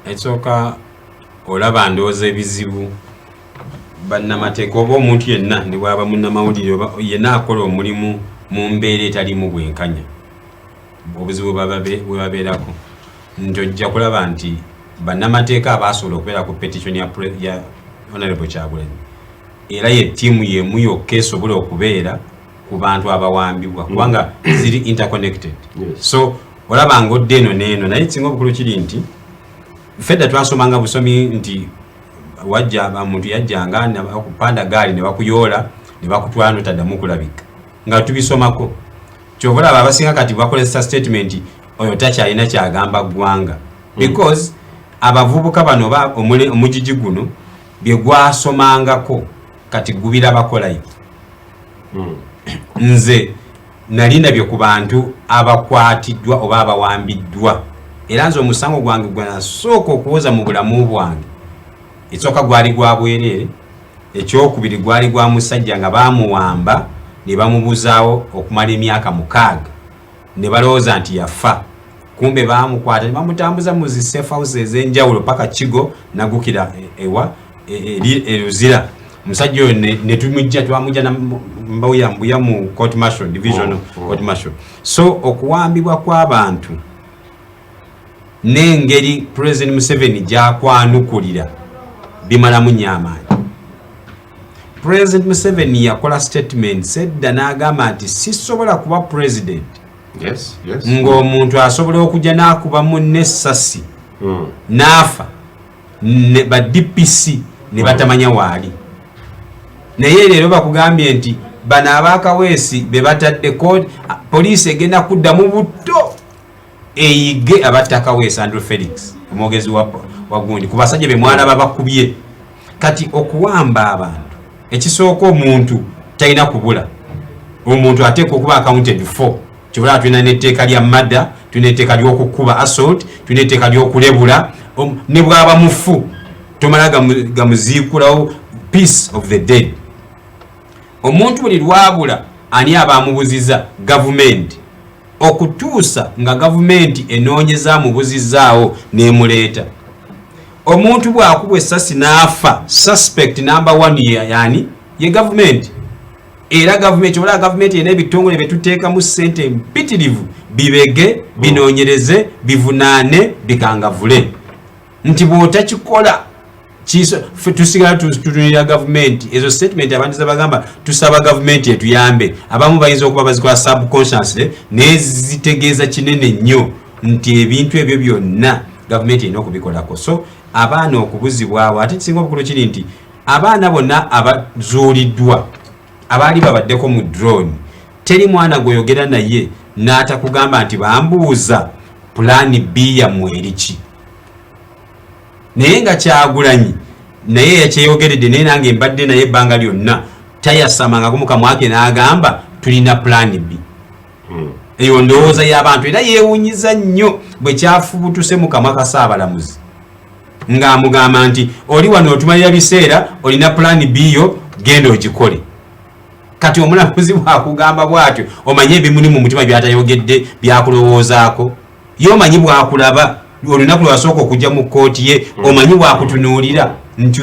Ekyoka olaba ndowooza ebizibu bannamateeka oba omuntu yenna ne bwaba munnamawulire oba yenna akola omulimu mu mbeera etalimu bwenkanya obuzibu bwe babeerako nti ojja kulaba nti bannamateeka abaasobola okubeera ku petition ya Honorable Kyagulanyi era ye ttiimu y'emu yokka esobola okubeera ku bantu abawambibwa kubanga ziri interconnected. So olaba ng'odde eno n'eno naye kisinga obukulu kiri nti fedda twasomanga busomi nti wajja omuntu yajjanga okupanda gaali ne bakuyoola ne bakutwala n'otaddamu kulabika nga tubisomako. Kyova olaba abasinga kati bakozesa statement oyo takyalina kyagamba ggwanga because abavubuka bano oba omugigi guno bye gwasomangako kati gubirabakolayo. Nze nalinda bye ku bantu abakwatiddwa oba abawambiddwa era nze omusango gwange gwe nasooka okuwoza mu bulamu bwange ekyoka gwali gwa bwereere, ekyokubiri gwali gwa musajja nga baamuwamba ne bamubuzaawo okumala emyaka 6 ne balowooza nti yafa kumbe baamukwata ne bamutambuza mu zi safe house ez'enjawulo paka Kigo nagukira ewa Luzira. Musajja oyo ne twamujja na mbuya mu court martial division court martial. So okuwambibwa kw'abantu n'engeri President Museveni gy'akwanukulira bimalamu nnyo amaanyi. President Museveni yakola statement sedda n'agamba nti sisobola kuba president ng'omuntu asobola okujja n'akuba munne essasi n'afa ba DPC ne batamanya waali. Naye leero bakugambye nti bano abakaweesi be batadde code poliisi egenda kudda mu butto eyige abattakaweesi Andrew Felix omwogezi wa gundi ku basajja be mwana babakubye. Kati okuwamba abantu ekisooka omuntu talina kubula omuntu ateeka okuba accounted for. Kibula tulina n'etteeka lya murder, tulina etteeka ly'okukuba assault, tulina etteeka ly'okulebula ne bw'aba mufu tomala gamuziikulawo peace of the dead. Omuntu buli lwabula ani abamubuziza gavumenti okutuusa nga gavumenti enoonyeza amubuzizaawo n'emuleeta. Omuntu bw'akubwa essasi n'afa suspect number 1 yani ye gavumenti. Era gavumenti wala gavumenti ene ebitongole bye tuteekamu ssente mpitirivu bibege binoonyereze bivunaane bikangavule nti bw'otakikola kiso tusigala tutunira gavumenti ezo statement abantu zabagamba tusaba gavumenti etuyambe abamu bayinza okuba bazikola subconsciously nezitegeeza kinene nnyo nti ebintu ebyo byonna gavumenti erina okubikolako. So abaana okubuzibwawo ate kisinga obukulu kiri nti abaana bonna abazuuliddwa abaali babaddeko mu drone teri mwana gwoyogera naye n'atakugamba nti bambuuza pulaani B yammwe eriki. Naye nga Kyagulanyi naye yakyeyogeredde naye nange mbadde naye ebbanga lyonna tayasamangako mu kamwa ke n'agamba tulina pulaani B. Eyo ndowooza y'abantu era yeewunyiza nnyo bwe kyafubutuse mu kamwa ka Ssaabalamuzi ng'amugamba nti oli wano otumalira biseera olina pulaani B yo genda ogikole. Kati omulamuzi bw'akugamba bw'atyo omanye ebimuli mu mutima by'atayogedde byakulowoozaako ye omanyi bw'akulaba olunaku lwasooka okujja mu kkooti ye omanyi bw'akutunuulira nti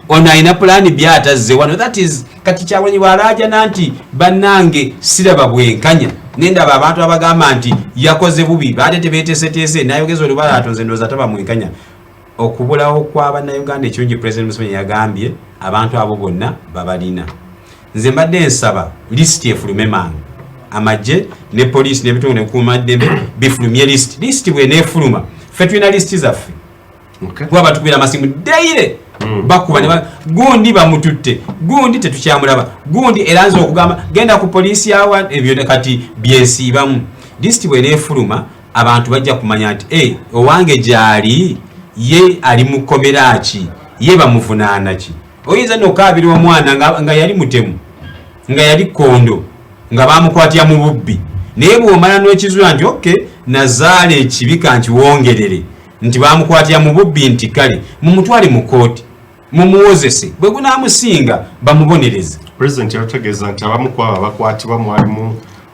ono alina pulaani by'atazze wano. That is kati Kyagulanyi bw'alaajana nti bannange siraba bwenkanya nendaba abantu abagamba nti yakoze bubi baate tebeeteeseteese nayogeza olubala atonze ndowooza taba mwenkanya. Okubulawo kw'abannayuganda ekirungi President Museveni yagambye abantu abo bonna babalina. Nze mbadde nsaba lisiti efulume mangu amagye ne poliisi n'ebitongole ebikuumaddembe bifulumye lisiti bw'eneefuluma ffe tulina lisiti zaffe kuba batukubira amasimu daire bakuba gundi bamututte gundi tetukyamulaba gundi era nze okugamba genda ku poliisi awa ebyo kati byensiibamu. Lisiti bw'eneefuluma abantu bajja kumanya nti owange gyali ye ali mu kkomera ki ye bamuvunaana ki. Oyinza n'okaabira omwana nga yali mutemu nga yali kondo nga bamukwatya mu bubbi naye bw'omala n'okizuula nti nazaala ekibi kankiwongerere nti bamukwatya mu bubbi nti kale mumutwale mu kooti mumuwozese bwe gunaamusinga bamubonereze. President yategeeza nti abamu ku abo abakwatibwa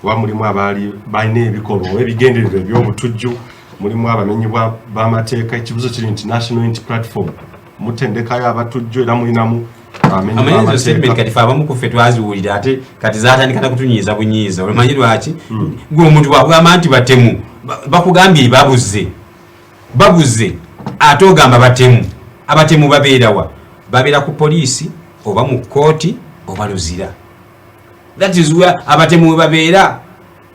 mulimu abaali balina ebikolwa ebigendererwa eby'obutujju mulimu abamenyi b'amateeka ekibuzo kiri nti National Unity Platform mutendekayo abatujjo era mulinamu amenyezo statement kati fa abamu kuffe twaziwulira ate kati zatandika kutunyiza bunyiza omanyi lwaki gwe omuntu bwakugamba nti batemu bakugambye babuze ate ogamba batemu abatemu babeerawa babeera ku poliisi oba mu kooti oba luzira. That is where abatemu babeera.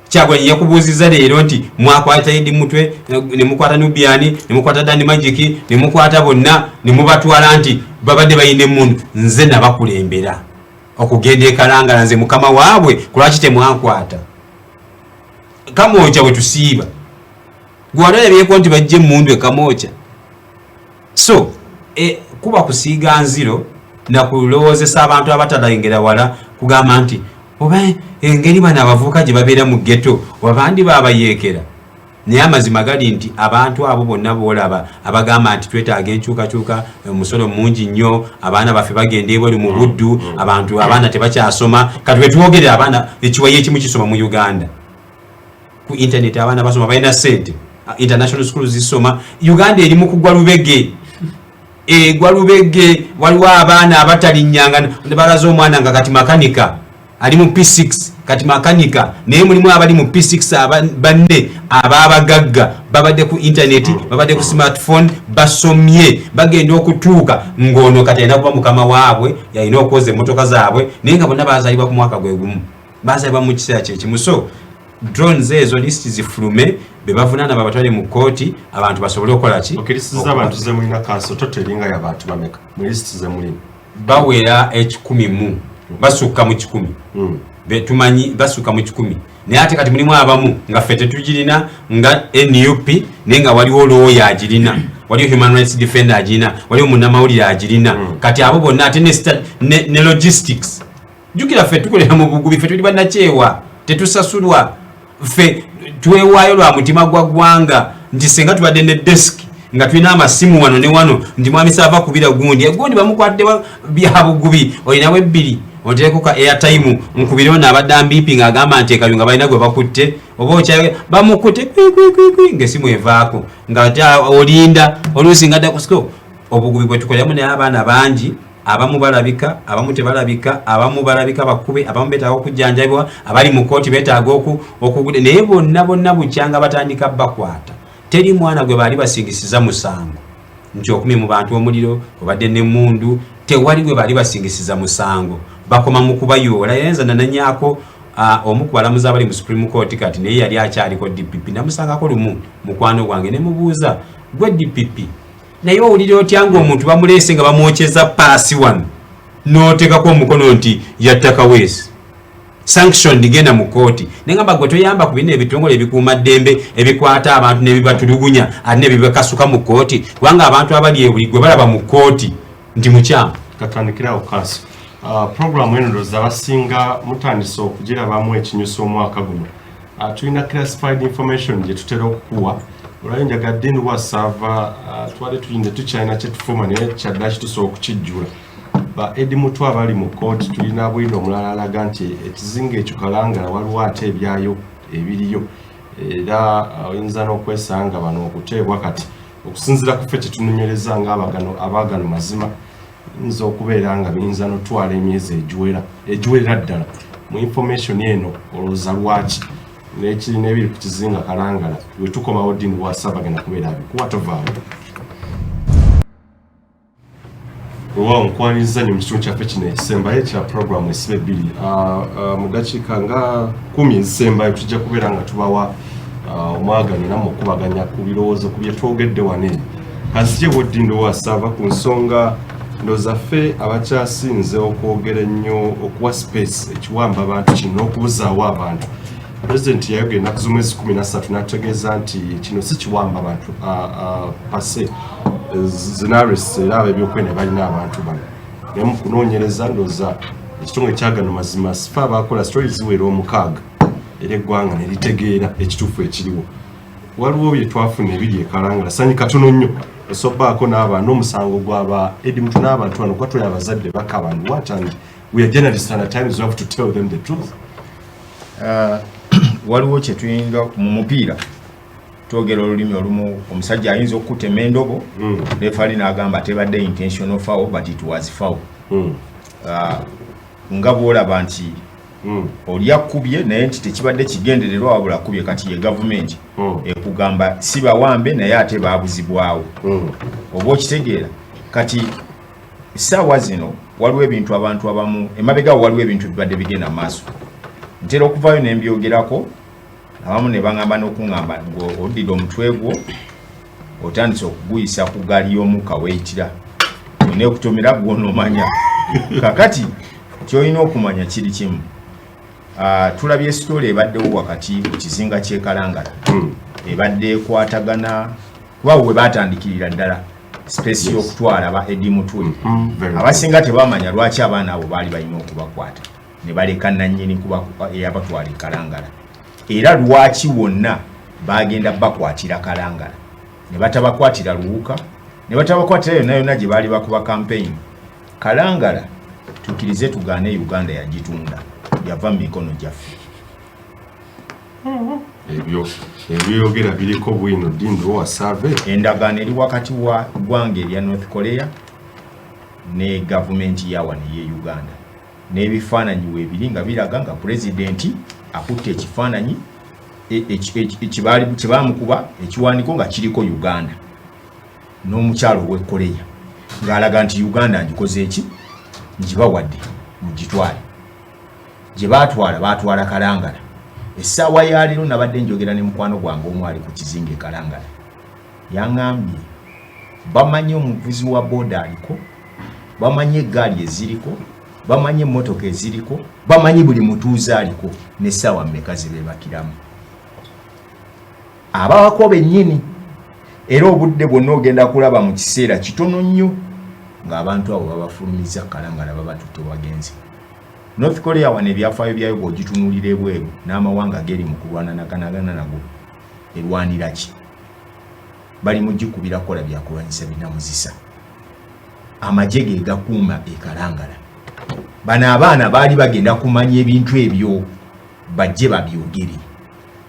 Kyagwe yakubuuziza leero nti mwakwata Idi Mutwe ne mukwata Nubiani ne mukwata Dani Magic ne mukwata bonna ne mubatwala nti babadde bayine mundu nze nabakulembera okugenda ekalangala nze mukama waabwe kulwaki temwankwata Kamoocha bwe tusiiba gwalala byeko nti bajje mundu Kamoocha so kuba kusiiga nziro na kulowoozesa abantu abatalengera wala kugamba nti oba engeri bana abavuka gye babeera mu ghetto wabandi babayeekera naye amazima gali nti abantu abo bonna boolaba abagamba nti twetaaga enkyukakyuka omusolo mungi nnyo abaana baffe bagenda ebweru mu buddu abantu abaana tebakyasoma kati bwe twogere abaana ekiwayi ekimu kisoma mu Uganda ku internet abaana basoma balina ssente international schools zisoma Uganda eri mu kugwa lubege gwa lubege waliwo abaana abatalinyanga ne balaza omwana nga kati makanika ali mu P6 kati makanika naye mulimu abali mu P6 banne ababagagga babadde ku internet babadde ku smartphone basomye bagenda okutuuka ngono kati ayina kuba mukama waabwe yalina okwoza emmotoka zaabwe naye nga bonna bazaalibwa ku mwaka gwe gumu bazaalibwa mu kiseera kyekimu so drones ezo listi zifulume bebavunaana babatwale mu kooti abantu basobole okukola ki okirisiza abantu ze mulina kanso toteringa y'abantu bameka mu listi ze mulina bawera 10 basukka mu 10 betumanyi basukka mu 10 naye ate kati mulimu abamu nga ffe tetugirina nga NUP naye nga waliwo lawyer agirina waliwo human rights defender agirina waliwo munnamawulire agirina kati abo bonna ate ne logistics jukira ffe tukolera mu bugubi ffe tuli bannakyewa tetusasulwa ffe tuwewaayo lwa mutima gwa ggwanga nti senga tubadde ne desk nga tulina amasimu wano ne wano nti mwamisa ava kubira gundi egundi bamukwatidde bya bugubi olinawo ebbiri oteeko ka airtime nkubire ono abadde ambipi ng'agamba nti ekalu nga balina gwe bakutte oba okyabe bamukutte ng'essimu evaako nga olinda oluusi nga ddakusiko obugubi bwe tukoleramu naye abaana bangi abamu balabika abamu tebalabika abamu balabika bakube abamu betaaga okujjanjabibwa abali mu kooti betaaga okugude naye bonna bukyanga batandika bakwata teri mwana gwe baali basingisiza musango nti 10 mu bantu omuliro obadde n'emmundu tewali gwe baali basingisiza musango bakoma mu kubayoola yenza nananyako omu ku balamuzi abali mu Supreme Court kati naye yali akyaliko DPP namusangako lumu mukwano gwange ne mubuuza gwe DPP naye owulira otya ng'omuntu bamuleese nga bamwokyeza paasi wano n'oteekako omukono nti yattaka weesi sanction ligenda mu kooti nengamba gwe toyamba ku bino ebitongole ebikuuma ddembe ebikwata abantu n'ebibatulugunya ate n'ebibakasuka mu kooti kubanga abantu abali ebuli gwe balaba mu kooti nti mukyamu katandikirawo kanso programu eno ndowooza abasinga mutandise okugirabamu ekinyusa omwaka guno tulina classified information gye tutera okukuwa olwayo njagadde ndiwasava twali tuyinde tukyalina kyetufuma naye kyaddaki tusobola okukijjula ba Idi Mutwe abali mu kooti tulina bwino omulala alaga nti ekizinga ekyo kalangala waliwo ate ebyayo ebiriyo era oyinza n'okwesanga bano okuteebwa kati okusinziira ku ffe kyetunoonyereza nga abaagano mazima nzo okubeera nga biyinza n'otwala emyezi egiwerera ddala mu information eno olowooza lwaki n'ebiri ku kizinga kalangala bwe tukomawo ddiini bwasa bagenda kubeera abikuwa tovaawo Wow, nkwaniriza nnyo mu kitundu kyaffe kino ekisembayo ekya programu esiba ebbiri mu ddakiika nga 10 ezisembayo tujja kubeera nga tubawa omwaganya nammwe okubaganya ku birowoozo ku bye twogedde wano eno kanzigyewo ddi ndowasava ku nsonga ndowooza ffe abakyasinze okwogera ennyo okuwa space ekiwamba abantu kino n'okubuzaawo abantu President yayogera ennaku z'omwezi 13 n'ategeeza nti kino si kiwamba abantu pase zinaris era ab'ebyokwene balina abantu bano naye mu kunoonyereza ndowooza ekitongole kyagano mazima sifa abakola stories ziwera 6 era eggwanga ne litegeera ekituufu ekiriwo waliwo bye twafuna ebiri ekalangala sanyi katono nnyo osobbaako n'abantu omusango gw'aba Idi Mutwe n'abantu bano kuba tuli abazadde bakabantu what and we are journalists and at times we have to tell them the truth waliwo kye tuyinza mu mupiira twogera olulimi olumu omusajja ayinza okutema endobo refali n'agamba tebadde intentional foul but it was foul nga bwolaba nti oli akubye naye nti tekibadde kigendererwa wabula akubye kati ye gavumenti ekugamba si bawambe naye ate baabuzibwawo oba okitegeera kati essaawa zino waliwo ebintu abantu abamu emabegaawo waliwo ebintu bibadde bigenda mu maaso ntera okuvaayo ne mbyogerako abamu ne baŋŋamba n'okuŋŋamba ng'oddira omutwe gwo otandise okuguyisa ku gaali y'omukka weeyitira olina okutumira gw'onoomanya kakati ky'olina okumanya kiri kimu tulabye sitole ebaddewo wakati mu kizinga ky'e Kalangala ebadde ekwatagana kuba we baatandikirira ddala space y'okutwala ba Eddie Mutwe abasinga tebamanya lwaki abaana abo baali balina okubakwata ne baleka nannyini kuba eyabatwala e Kalangala era lwaki wonna bagenda bakwatira Kalangala ne batabakwatira Luwuka ne batabakwatira yonna gye baali bakuba campaign Kalangala tukirize tugaane Uganda yagitunda yava mu mikono gyaffe ebyogera biriko bwino dindo wa survey endagaano eri wakati wa ggwanga erya North Korea ne gavumenti ya wano ye Uganda n'ebifaananyi weebiri nga biraga nga pulezidenti akutte ekifaananyi kyebamukuba ekiwandiiko nga kiriko Uganda n'omukyalo w'e Korea ng'alaga nti Uganda ngikoze eki ngibawadde mugitwale gye baatwala Kalangala essaawa ya leero nabadde njogera ne mukwano gwange omu ali ku kizinga Kalangala yaŋŋambye bamanyi omuvuzi wa booda aliko bamanyi eggaali eziriko bamanyi emmotoka eziriko bamanyi buli mutuuze aliko n'essaawa mmeka zibeebakiramu abawako bennyini era obudde bwonna ogenda kulaba mu kiseera kitono nnyo ng'abantu abo babafulumiza Kalangala babatutte wagenzi North Korea wano ebyafaayo byayo bw'ogitunuulira ebweru n'amawanga geri mu kulwananaganagana nago erwanira ki bali mu gikubira kola byakulwanyisa binamuzisa amagye ge gakuuma e Kalangala bano abaana baali bagenda kumanya ebintu ebyo bajje babyogere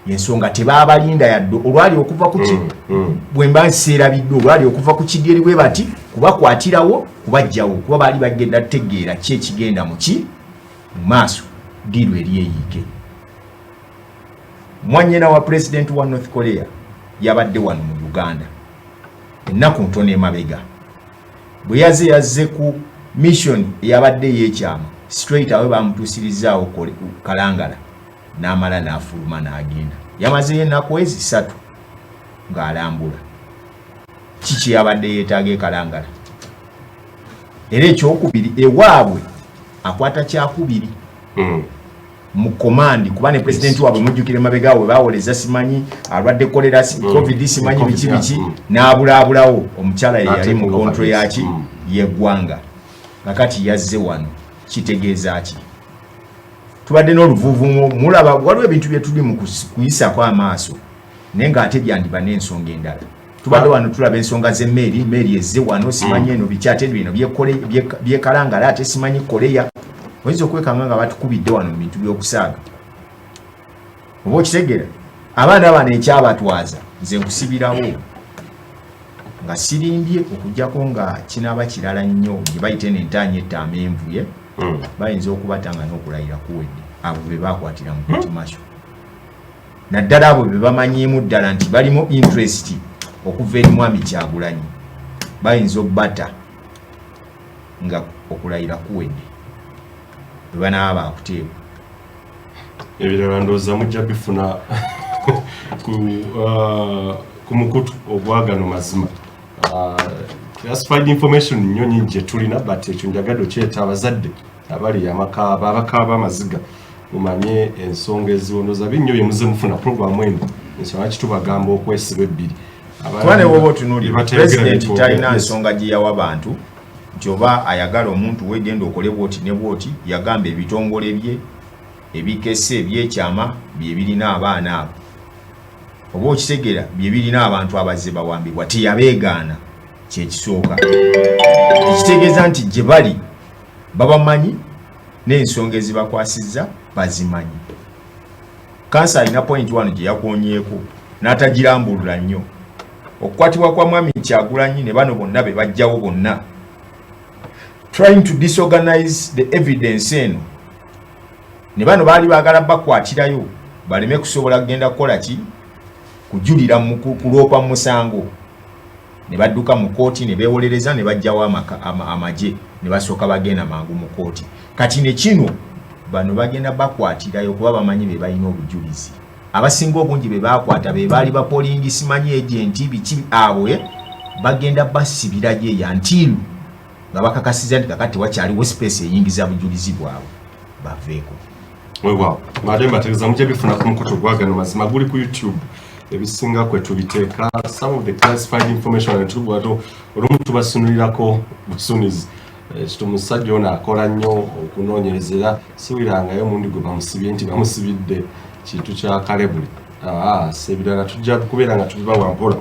yensonga tebaabalinda yadde olwali okuva ku bwe mba nseerabidde olwali okuva ku kigeri bwe bati kubakwatirawo kubajjawo kuba baali bagenda tegeera ki ekigenda mu ki mu maaso diiru eri eyiike mwanyina wa pulezidenti wa North Korea yabadde wano mu Uganda ennaku ntono emabega bwe yazze ku mission eyabadde y'ekyama straight awe bamutuusirizaawo Kalangala n'amala n'afuluma n'agenda yamazeyo ennaku ezi 3 ng'alambula kiki yabadde yeetaaga e Kalangala era ekyokubiri ewaabwe akwata kyakubiri mu komandi kuba ne pulezidenti waabwe mujjukire mabegaawe bawoleza simanyi alwadde kolera covid simanyi biki n'abulaabulawo omukyala ye yali mu kontro yaki yeggwanga kakati yazze wano kitegeeza ki tubadde n'oluvuuvumu mulaba waliwo ebintu bye tuli mu kuyisako amaaso naye ng'ate byandiba n'ensonga endala tubadde wano tulaba ensonga z'emmeeri ezze wano simanyi eno bikyate bino byekalangala ate simanyi koleya oyinza okwekanga nga batukubidde wano mu bintu by'okusaaga oba okitegera abaana bano ekyabatwaza nze nkusibirawo nga sirimbye okugjako nga kinaaba kirala nnyo gye bayite n'entaanya ettaama envuye bayinza okubatanga n'okulayira kuwedde abo be bakwatira mu kotimasho naddala abo be bamanyiimu ddala nti balimu interest okuva eri mwami Kyagulanyi bayinza obbata nga okulayira kuwedde bwe banaaba bakuteebwa ebirala ndowooza mujja bifuna ku mukutu ogwagano mazima classified information nnyo nyingi gye tulina but ekyo njagadde okyeta abazadde abali abakaaba amaziga mumanye ensonga eziwondoza binnyo bye muze mufuna programu eno ensonga kitubagamba okwesiba ebbiri kuba ne woba otunuulira pulezidenti talina nsonga gye yawa bantu nti oba ayagala omuntu wegenda okole bwoti ne bwoti yagamba ebitongole bye ebikese ebyekyama bye birina abaana abo oba okitegera bye birina abantu abazze bawambibwa teyabeegaana kyekisooka ekitegeeza nti gye bali babamanyi n'ensonga ezibakwasizza bazimanyi kansa alina point 1 gye yakoonyeeko n'atagirambulula nnyo okukwatibwa kwa mwami Kyagulanyi ne bano bonna be bajjawo bonna trying to disorganize the evidence eno ne bano baali baagala bakwatirayo baleme kusobola kugenda kukola ki kujulira mu kuloopa mu musango ne badduka mu kooti ne beewolereza ne bajjawo amagye ne basooka bagenda mangu mu kooti kati ne kino bano bagenda bakwatirayo kuba bamanyi be balina obujulizi abasinga obungi be bakwata be baali ba polling simanyi agenti biki abwe bagenda basibirayo eyantiru nga bakakasiza nti kakati wakyaliwo space eyingiza bujulizi bwabwe baveeko wewa mademba tegeza muje bifuna ku mukoto gwagano mazima guli ku YouTube ebisinga kwe tubiteeka some of the classified information on YouTube wato olumu tubasunulirako busunizi kitumusajja ono akola nnyo okunoonyerezera siwirangayo mundi gwe bamusibye nti bamusibidde kintu kya kalebuli sebirala tujja kubeera nga tubibawa mpola